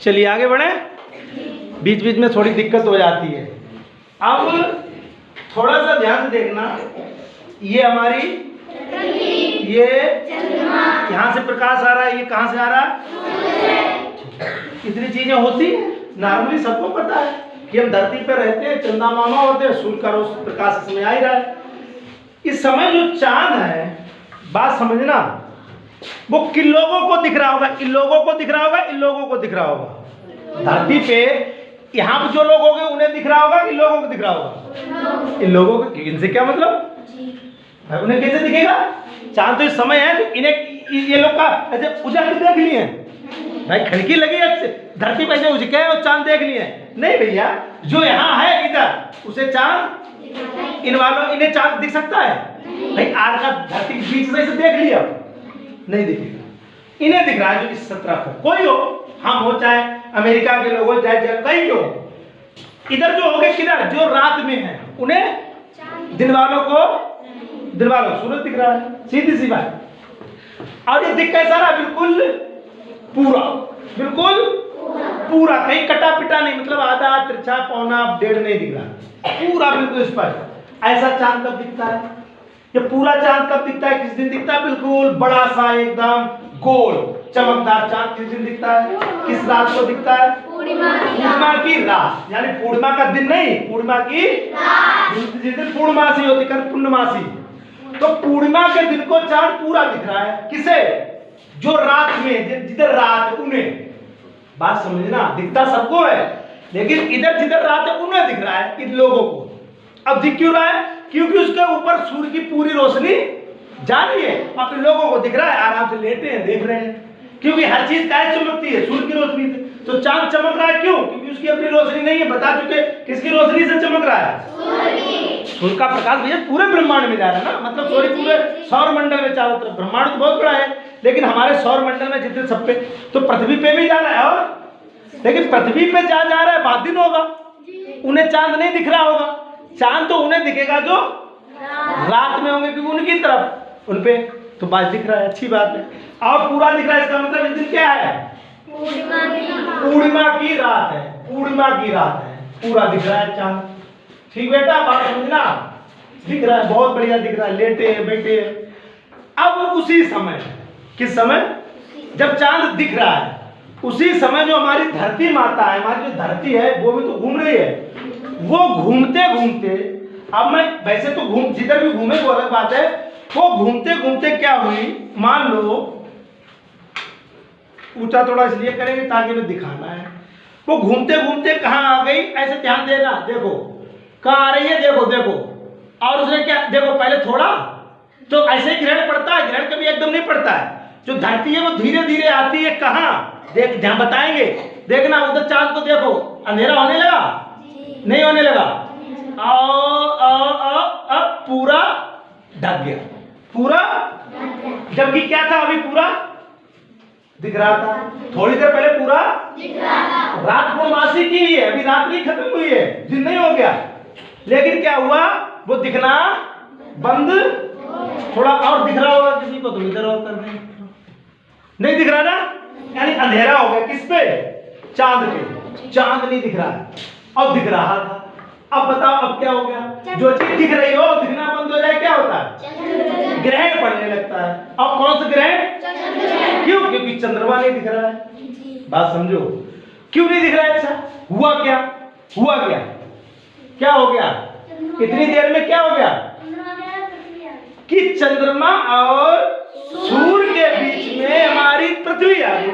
चलिए आगे बढ़े। बीच बीच में थोड़ी दिक्कत हो जाती है। अब थोड़ा सा ध्यान से देखना, ये हमारी ये यहाँ से प्रकाश आ रहा है, ये कहाँ से आ रहा है? इतनी चीजें होती हैं, नॉर्मली सबको पता है कि हम धरती पर रहते हैं, चंदा मामा होते हैं, सूर्य का रोज प्रकाश इसमें आ ही रहा है। इस समय जो चांद है, बात समझना, वो किन लोगों को दिख रहा होगा? इन लोगों को दिख रहा होगा, इन लोगों को दिख रहा होगा। धरती पे यहाँ पे जो लोग होंगे उन्हें दिख रहा होगा, इन लोगों को दिख रहा होगा? इन लोगों को। इनसे क्या मतलब? उन्हें कैसे दिखेगा? चांद तो इस समय है तो इन्हें, ये लोग का ऐसे उजागर देख लिए भाई, खिड़की लगी है, धरती पे उजके और चांद देख लिए नहीं भैया। जो यहाँ है इधर, उसे चांद, इन वालों इन्हें चांद दिख सकता है भाई? आर का धरती के बीच से देख लिया, नहीं दिखेगा। इन्हें दिख रहा है जो इस सत्रह पर, कोई हो, हम हो चाहे अमेरिका के लोग हो, चाहे कहीं हो, इधर जो होंगे किधर, जो रात में है उन्हें, दिन वालों को सूरज दिख रहा है, सीधी सी बात। और ये दिख कैसा रहा? बिल्कुल पूरा, बिल्कुल पूरा, कहीं कटा पिटा नहीं, मतलब आधा तिरछा पौना डेढ़ नहीं दिख रहा, पूरा बिल्कुल स्पष्ट। ऐसा चांद कब दिखता है? ये पूरा चांद कब दिखता है? किस दिन दिखता है? बिल्कुल बड़ा सा एकदम गोल चमकदार चांद किस दिन दिखता है? किस रात को दिखता है? पूर्णिमा की रात, यानी पूर्णिमा का दिन नहीं, पूर्णिमा की रात, जिस दिन पूर्णमासी होती है, पूर्णमासी। तो पूर्णिमा के दिन को चांद पूरा दिख रहा है। किसे? जो रात में, जिधर रात उन्हें, बात समझना, दिखता सबको है, लेकिन इधर जिधर रात है उन्हें दिख रहा है, इन लोगों को। अब दिख क्यों रहा है? क्योंकि उसके ऊपर सूर्य की पूरी रोशनी जा रही है, अब लोगों को दिख रहा है, आराम से लेटे हैं, देख रहे हैं। क्योंकि हर चीज कैसे चमकती है? सूर्य की रोशनी से। तो चांद चमक रहा है क्यों? क्योंकि उसकी अपनी रोशनी नहीं है, बता चुके। किसकी रोशनी से चमक रहा है? सूर्य का प्रकाश भैया पूरे ब्रह्मांड में जा रहा है ना, मतलब सॉरी पूरे सौर मंडल में चारों तरफ। ब्रह्मांड तो बहुत बड़ा है, लेकिन हमारे सौर मंडल में जितने सब पे, तो पृथ्वी पे भी जा रहा है, और लेकिन पृथ्वी पे जा रहा है, बाद दिन होगा, उन्हें चांद नहीं दिख रहा होगा। चांद तो उन्हें दिखेगा जो रात में होंगे, क्योंकि उनकी तरफ उन पे तो बात दिख रहा है, अच्छी बात है। और पूरा दिख रहा है, इसका मतलब इस दिन क्या है? पूर्णिमा की रात है, पूर्णिमा की रात है, पूरा दिख रहा है चांद। ठीक बेटा, बात समझना, दिख रहा है, बहुत बढ़िया दिख रहा है, लेटे बैठे। अब उसी समय, किस समय? जब चांद दिख रहा है, उसी समय जो हमारी धरती माता है, हमारी जो धरती है, वो भी तो घूम रही है। वो घूमते घूमते, अब मैं वैसे तो जिधर भी घूमे वो अलग बात है, वो घूमते घूमते क्या हुई, मान लो, ऊंचा थोड़ा इसलिए करेंगे ताकि मैं दिखाना है। वो घूमते घूमते कहाँ आ गई? ऐसे ध्यान देना, देखो कहाँ आ रही है, देखो देखो। और उसने क्या, देखो पहले थोड़ा तो ऐसे ही ग्रहण पड़ता है, ग्रहण कभी एकदम नहीं पड़ता है। जो धरती है वो धीरे धीरे आती है, कहाँ देख, ध्यान बताएंगे, देखना उधर चांद को देखो, अंधेरा होने लगा, नहीं होने लगा, पूरा ढक गया, पूरा। जबकि क्या था, अभी पूरा दिख रहा था, थोड़ी देर पहले पूरा दिख रहा था। रात पूर्णमासी की है, अभी रात नहीं खत्म हुई है, दिन नहीं हो गया, लेकिन क्या हुआ, वो दिखना बंद, थोड़ा और दिख रहा होगा किसी को, तो इधर और कर दें, नहीं दिख रहा ना, यानी अंधेरा हो गया। किस पे? चांद पे। चांद नहीं दिख रहा है, अब दिख रहा था। अब बताओ अब क्या हो गया? जो चीज दिख रही हो दिखना बंद हो जाए, क्या होता है? ग्रहण पड़ने लगता है। अब कौन सा ग्रहण? क्यों? क्योंकि चंद्रमा नहीं दिख रहा है। बात समझो, क्यों नहीं दिख रहा है? अच्छा हुआ क्या? हुआ क्या? क्या हो गया? इतनी देर में क्या हो गया कि चंद्रमा और सूर्य के बीच में हमारी पृथ्वी आ गई।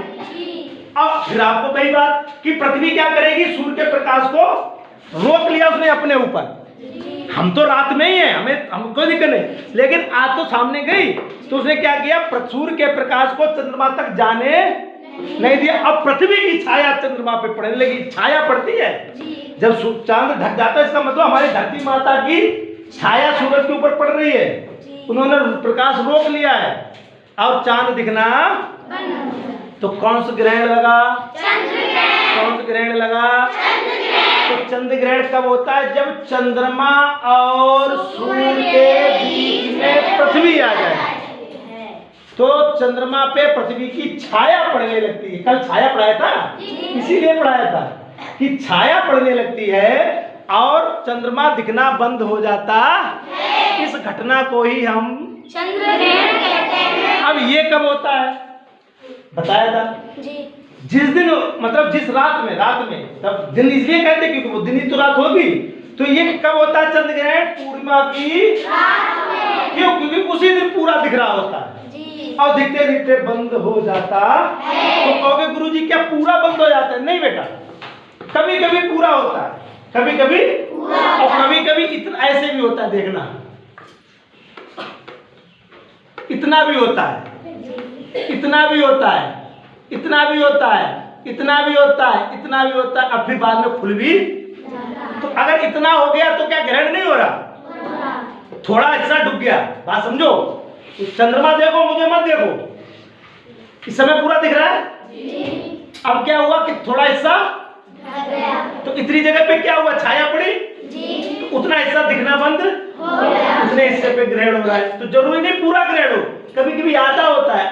अब फिर आपको वही बात कि पृथ्वी क्या करेगी? सूर्य के प्रकाश को रोक लिया उसने अपने ऊपर। हम तो रात में ही हैं, हमें कोई दिक्कत नहीं, लेकिन आज तो सामने गई, तो उसने क्या किया? सूर्य के प्रकाश को चंद्रमा तक जाने नहीं दिया। अब पृथ्वी की छाया चंद्रमा पे पड़ने लगी। छाया पड़ती है जब चांद ढक जाता है, इसका मतलब हमारी धरती माता की छाया सूरज के ऊपर पड़ रही है, उन्होंने प्रकाश रोक लिया है और चांद दिखना। तो कौन सा ग्रहण लगा? कौन सा ग्रहण लगा? तो चंद्र ग्रहण कब होता है? जब चंद्रमा और सूर्य के बीच में पृथ्वी आ जाए। तो चंद्रमा पे पृथ्वी की छाया पड़ने लगती है। कल छाया पढ़ाया था, इसीलिए पढ़ाया था कि छाया पड़ने लगती है और चंद्रमा दिखना बंद हो जाता है। इस घटना को ही हम चंद्र ग्रहण कहते हैं। अब ये कब होता है बताया था जी। जिस दिन मतलब जिस रात में तब दिन इसलिए कहते हैं क्योंकि वो दिन ही तो रात होगी। तो ये कब होता है चंद्र ग्रहण? पूर्णिमा की रात में। क्यों? क्योंकि उसी दिन पूरा दिख रहा होता है जी। और दिखते दिखते बंद हो जाता है। तो कहोगे गुरुजी क्या पूरा बंद हो जाता है? नहीं बेटा, कभी कभी पूरा होता है, कभी कभी और कभी कभी इतना ऐसे भी होता है। देखना इतना भी होता है, इतना भी होता है, इतना भी होता है, इतना भी होता है, इतना भी होता है, अब फिर बाद में खुल भी। तो अगर इतना हो गया तो क्या ग्रहण नहीं हो रहा? थोड़ा हिस्सा डूब गया। बात समझो। तो चंद्रमा देखो, मुझे मत देखो, इस समय पूरा दिख रहा है। अब क्या हुआ कि थोड़ा हिस्सा, तो इतनी जगह पे क्या हुआ? छाया पड़ी, तो उतना हिस्सा दिखना बंद, उतने हिस्से पे ग्रहण हो रहा है। तो जरूरी नहीं पूरा ग्रहण हो, कभी कभी आधा होता है।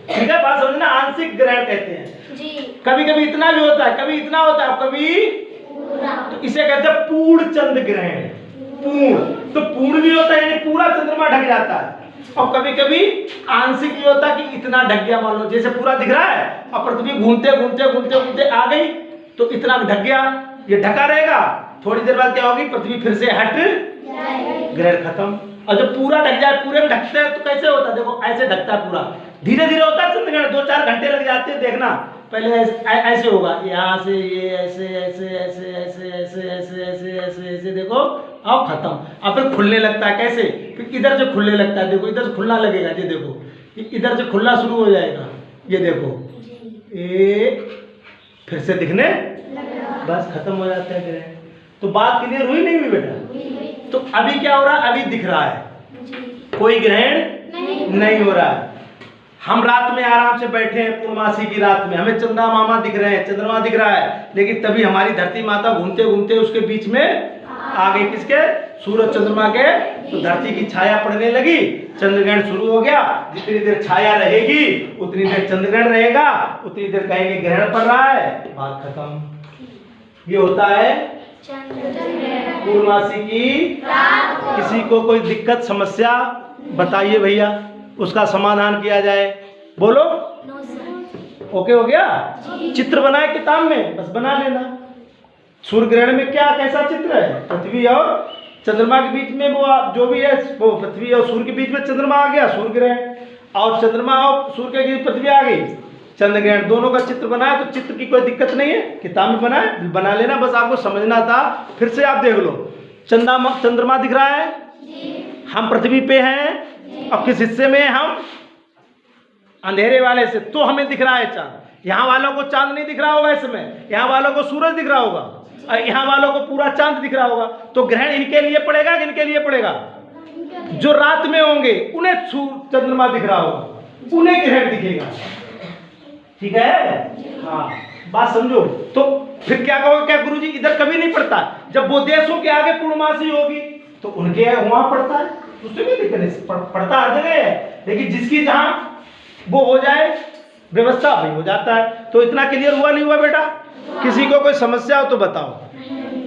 ठीक है, बात समझना, आंशिक ग्रहण कहते हैं जी। कभी कभी इतना भी होता है, कभी इतना होता है, कभी पूरा। तो इसे कहते हैं पूर्ण चंद्र ग्रहण। पूर्ण तो पूर्ण भी होता है यानी पूरा चंद्रमा ढक जाता है, और कभी कभी आंशिक भी होता है कि इतना ढक गया। मान लो जैसे पूरा दिख रहा है और पृथ्वी घूमते घूमते घूमते घूमते आ गई तो इतना ढक गया, ये ढका रहेगा। थोड़ी देर बाद क्या होगी? पृथ्वी फिर से हट, ग्रहण खत्म। और जब पूरा ढक जाए, पूरे में ढकते हैं तो कैसे होता है? देखो ऐसे ढकता है पूरा, धीरे धीरे होता है चंद्रग्रहण। 2-4 घंटे लग जाते हैं। देखना पहले ऐसे होगा, यहाँ से ये ऐसे ऐसे ऐसे ऐसे ऐसे ऐसे ऐसे ऐसे ऐसे देखो, अब खत्म। अब फिर खुलने लगता है। कैसे? फिर इधर से खुलने लगता है। देखो इधर से खुलना लगेगा, ये देखो इधर से खुलना शुरू हो जाएगा। ये देखो ये फिर से दिखने, बस खत्म हो जाता है ग्रहण। तो बात क्लियर हुई नहीं हुई बेटा? तो अभी क्या हो रहा है? अभी दिख रहा है, कोई ग्रहण नहीं हो रहा है। हम रात में आराम से बैठे हैं, पूर्णमासी की रात में, हमें चंदा मामा दिख रहे हैं, चंद्रमा दिख रहा है, लेकिन तभी हमारी धरती माता घूमते घूमते उसके बीच में आ गई। किसके? सूरज चंद्रमा के। तो धरती की छाया पड़ने लगी, चंद्रग्रहण शुरू हो गया। जितनी देर छाया रहेगी उतनी देर चंद्रग्रहण रहेगा, उतनी देर कहेंगे ग्रहण पड़ रहा है, बात खत्म। ये होता है पूर्णमासी की। किसी को कोई दिक्कत समस्या बताइए भैया, उसका समाधान किया जाए। बोलो। ओके हो गया? चित्र बनाए किताब में, बस बना लेना। सूर्य ग्रहण में क्या कैसा चित्र है? पृथ्वी और चंद्रमा के बीच में वो जो भी है, वो पृथ्वी और सूर्य के बीच में चंद्रमा आ गया, सूर्य ग्रहण। और चंद्रमा और सूर्य के बीच पृथ्वी आ गई, चंद्र ग्रहण। दोनों का चित्र बनाया तो चित्र की कोई दिक्कत नहीं है, किताब में बना लेना, बस आपको समझना था। फिर से आप देख लो, चंद्रमा दिख रहा है, हम पृथ्वी पे हैं, और किस हिस्से में हम? अंधेरे वाले से, तो हमें दिख रहा है चांद। यहाँ वालों को चांद नहीं दिख रहा होगा इस समय, यहाँ वालों को सूरज दिख रहा होगा, और यहाँ वालों को पूरा चांद दिख रहा होगा। तो ग्रहण इनके लिए पड़ेगा कि इनके लिए पड़ेगा? जो रात में होंगे उन्हें चंद्रमा दिख रहा होगा, उन्हें ग्रहण दिखेगा। ठीक है? हाँ, बात समझो। तो फिर क्या कहोगे? क्या गुरुजी इधर कभी नहीं पड़ता? जब वो देशों के आगे पूर्णमासी होगी तो उनके वहां पड़ता है, उससे भी दिक्कत नहीं, पड़ता हर जगह है, लेकिन जिसकी जहां वो हो जाए व्यवस्था भी हो जाता है। तो इतना क्लियर हुआ नहीं हुआ बेटा? किसी को कोई समस्या हो तो बताओ।